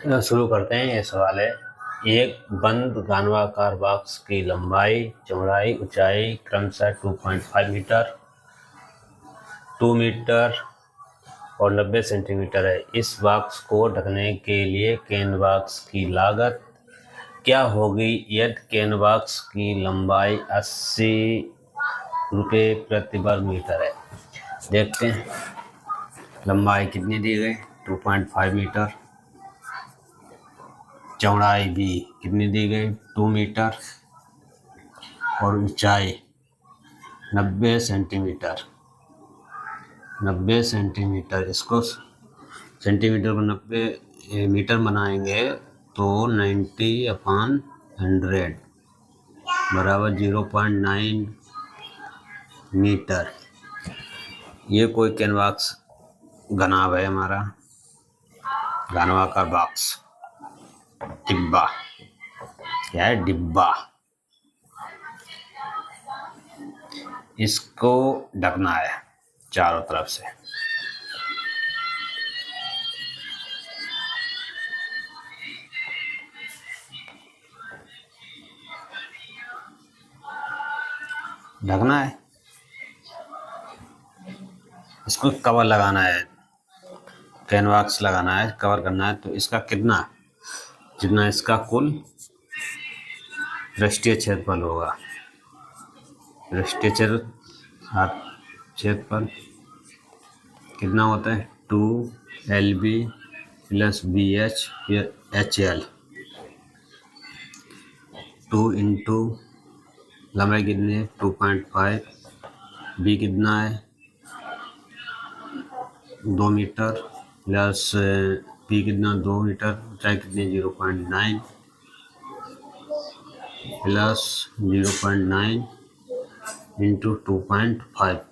शुरू करते हैं। ये सवाल है, एक बंद घनाकार बॉक्स की लंबाई, चौड़ाई, ऊंचाई क्रमशः 2.5 मीटर, 2 मीटर और 90 सेंटीमीटर है। इस बॉक्स को ढकने के लिए कैनवास की लागत क्या होगी यदि कैनवास की लंबाई 80 रुपये प्रति वर्ग मीटर है। देखते हैं लंबाई कितनी दी गई, 2.5 मीटर, चौड़ाई भी कितनी दी गई, 2 मीटर और ऊंचाई 90 सेंटीमीटर। 90 सेंटीमीटर, इसको सेंटीमीटर को 90 मीटर बनाएंगे तो 90/100 बराबर 0.9 मीटर। ये कोई कैनवास घनाभ है हमारा, घनाकार बॉक्स, डिब्बा। क्या है? डिब्बा। इसको ढकना है चारों तरफ से। ढकना है, इसको कवर लगाना है, कैनवास लगाना है, कवर करना है। तो इसका कितना, जितना इसका कुल पृष्ठीय क्षेत्रफल होगा, पृष्ठीय क्षेत्रफल कितना होता है, 2LB + BH HL। 2 इंटू लंबाई कितनी है, 2.5, बी कितना है 2 मीटर प्लस पी कितना 2 मीटर, ऊंचाई कितनी 0.9 प्लस 0.9 इंटू 2.5।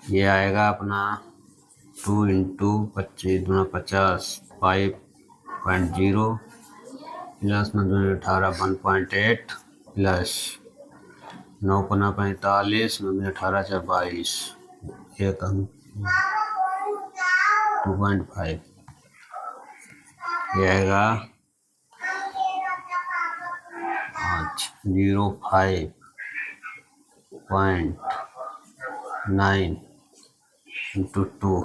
ये आएगा अपना 2 इंटू 25 दूना 50, 5.0 प्लस 18 1.8 प्लस 9×45 9×18 = 22, एक अंक 2.5। ये आएगा 05.9 इंटू 2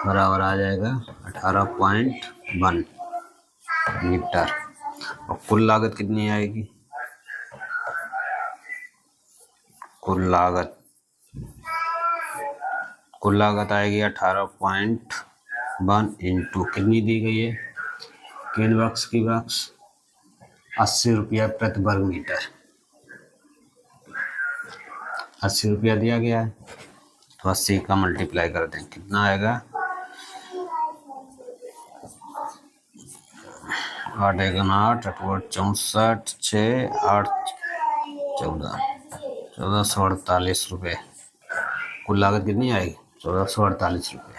बराबर आ जाएगा 18.1 मीटर। और कुल लागत कितनी आएगी, कुल लागत आएगी 18.1 इंटू कितनी दी गई है, कैनवास की बॉक्स 80 रुपया प्रति वर्ग मीटर। 80 रुपया दिया गया है तो 80 का मल्टीप्लाई कर दें, कितना आएगा 8 × 8 64 6 8 14 1448 रुपये। कुल लागत कितनी आएगी, 1448 रुपये।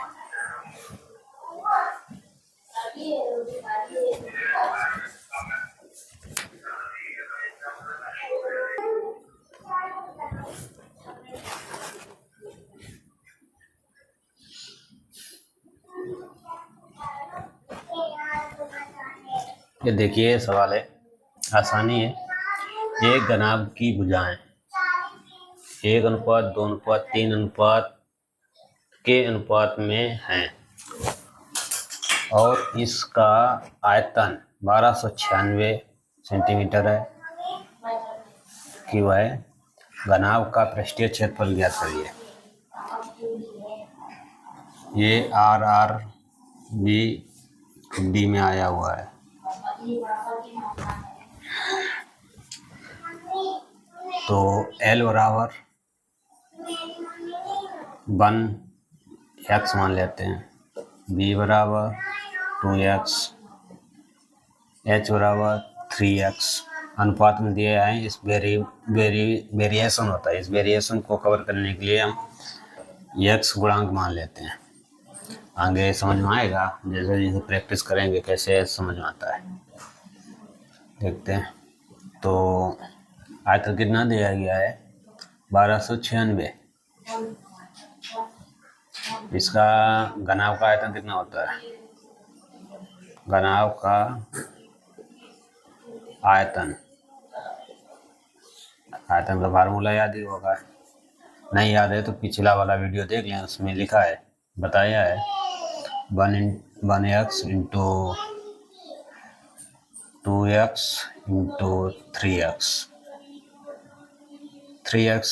ये देखिए सवाल है, आसानी है। एक घनाभ की भुजाएं 1:2:3 के अनुपात में हैं और इसका आयतन 1296 सेंटीमीटर है कि वह घनाभ का पृष्ठीय क्षेत्रफल ज्ञात करिए। ये RRB डी में आया हुआ है। तो L बराबर 1x मान लेते हैं, B बराबर 2x, H बराबर 3x अनुपात में दिए आए। इस वेरिएशन होता है, इस वेरिएशन को कवर करने के लिए हम x गुणांक मान लेते हैं। आगे समझ में आएगा, जैसे जैसे प्रैक्टिस करेंगे कैसे समझ में आता है, देखते हैं। तो आयतन कितना दिया गया है, 1296। इसका घनाभ का आयतन कितना होता है, घनाभ का आयतन, आयतन का फार्मूला याद ही होगा, नहीं याद है तो पिछला वाला वीडियो देख लें, उसमें लिखा है, बताया है 1x into 2x into 3x,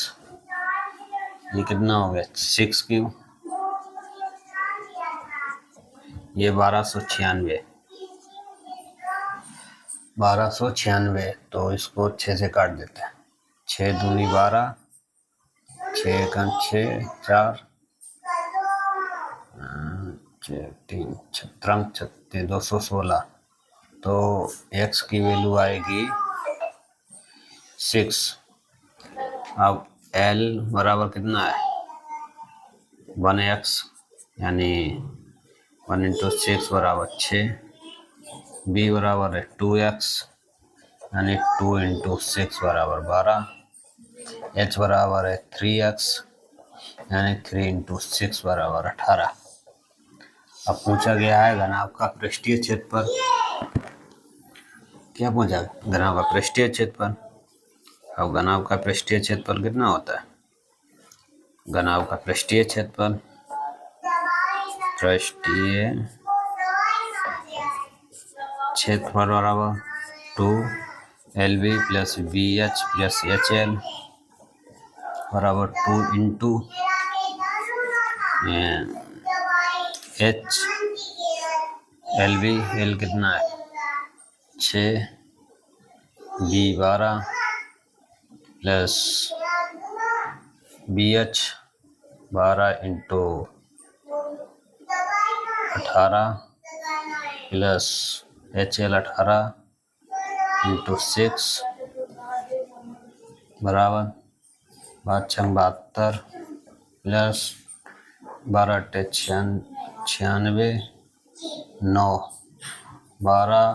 ये कितना हो गया 6 क्यूब, ये 1296, तो इसको 6 से काट देते हैं, 6 दूनी 12, 6 का 6 4 3 छत्रंग 36 216, तो x की वैल्यू आएगी 6। अब l बराबर कितना है 1x, यानी 1 इंटू 6 बराबर 6, b बराबर है 2x, यानी 2 इंटू 6 बराबर 12, h बराबर है 3x, यानी 3 इंटू 6 बराबर 18। अब पूछा गया है घनाभ का पृष्ठीय क्षेत्रफल, क्या पूछा घनाभ का पृष्ठीय क्षेत्रफल। अब घनाभ का पृष्ठीय क्षेत्रफल कितना होता है, घनाभ का पृष्ठीय क्षेत्रफल, पृष्ठीय क्षेत्रफल बराबर 2 LB plus BH plus HL बराबर 2 इंटू H LB, L कितना है 6, B 12 plus BH 12 into 18 plus HL 18 into 6 बराबर 72 प्लस 12 96 9 12,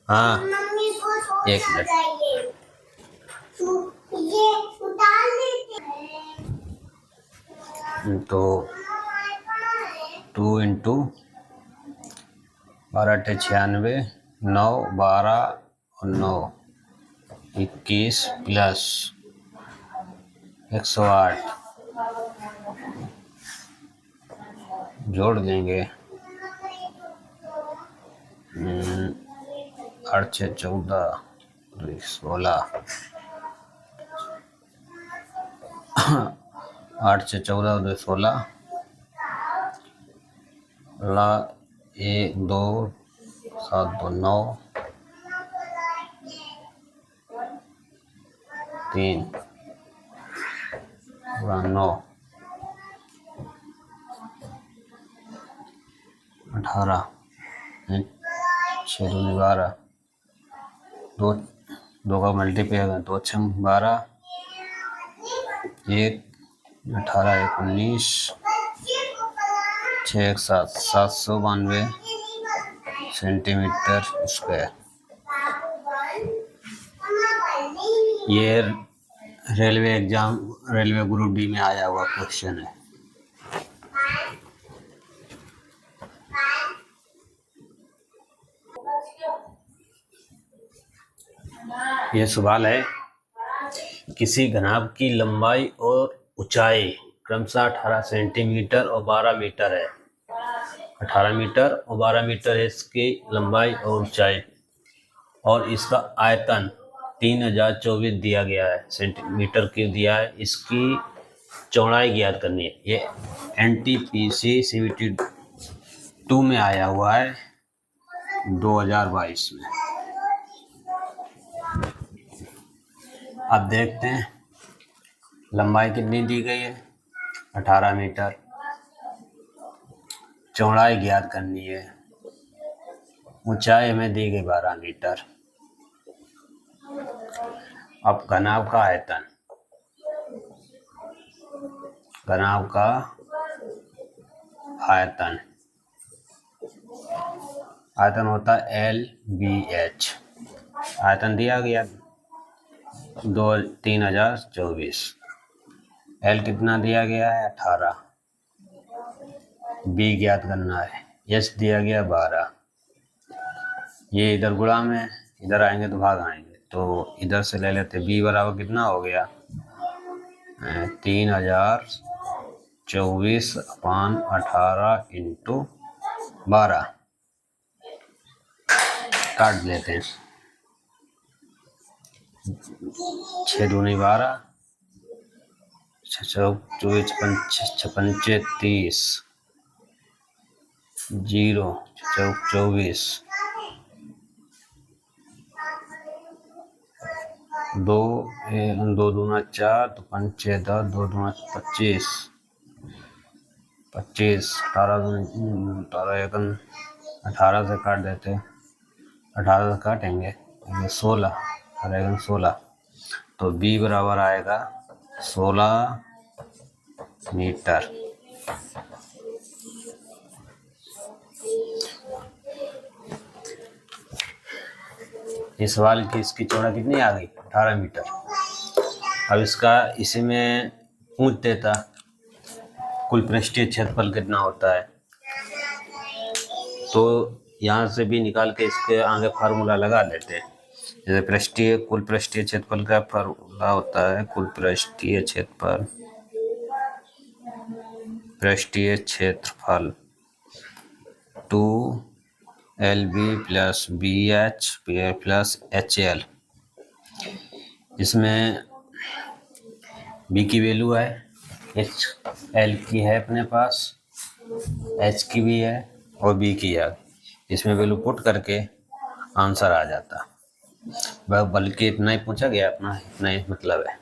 हाँ एक मिनट, तो 2 इंटू 12 96 9 12 और 9 21 प्लस 108 जोड़ देंगे 8 6 14 16, 8 6 14 16, 1 2 7 2 9 3 9 18 6 2 12, 2 का मल्टीप्लाई 2 6 12, 1 18 1 19, 6 1 7 792 सेंटीमीटर स्क्वायर। ये railway exam, railway group D में आया हुआ क्वेश्चन है। यह सवाल है, किसी घनाभ की लंबाई और ऊंचाई क्रमशः 18 सेंटीमीटर और 12 मीटर है, 18 मीटर और 12 मीटर है इसकी लंबाई और ऊंचाई, और इसका आयतन 3024 दिया गया है, सेंटीमीटर की दिया है, इसकी चौड़ाई ज्ञात करनी है। ये NTPC CBT 2 में आया हुआ है 2022 में। अब देखते हैं लंबाई कितनी दी गई है 18 मीटर, चौड़ाई ज्ञात करनी है, ऊंचाई में दी गई 12 मीटर। अब घनाभ का आयतन, घनाभ का आयतन, आयतन होता है LBH, आयतन दिया गया 3024, L कितना दिया गया है 18, बी ज्ञात करना है। एच दिया गया 12, ये इधर गुणा में, इधर आएंगे तो भाग आएंगे, तो इधर से ले लेते। बी बराबर कितना हो गया 3024/18 इंटू 12, काट लेते हैं। 6 दूनी 12, 24 55 30, 0 24, 2 दूना 4, तो 5 6 10, 2 दूना 25, 25, 18 से काट देते, 18 से काटेंगे 16, 16, तो बी बराबर आएगा 16 मीटर। इस सवाल की इसकी चौड़ाई कितनी आ गई 18 मीटर। अब इसका इसी में पूछ देता कुल पृष्ठीय क्षेत्रफल कितना होता है, तो यहाँ से भी निकाल के इसके आगे फार्मूला लगा लेते हैं। जैसे कुल पृष्ठीय क्षेत्रफल का फार्मूला होता है कुल पृष्ठीय क्षेत्रफल 2LB plus BH plus HL। इसमें B की वैल्यू है, HL की है अपने पास, H की भी है और B की है। इसमें वैल्यू पुट करके आंसर आ जाता, बल्कि इतना ही पूछा गया, अपना इतना ही मतलब है।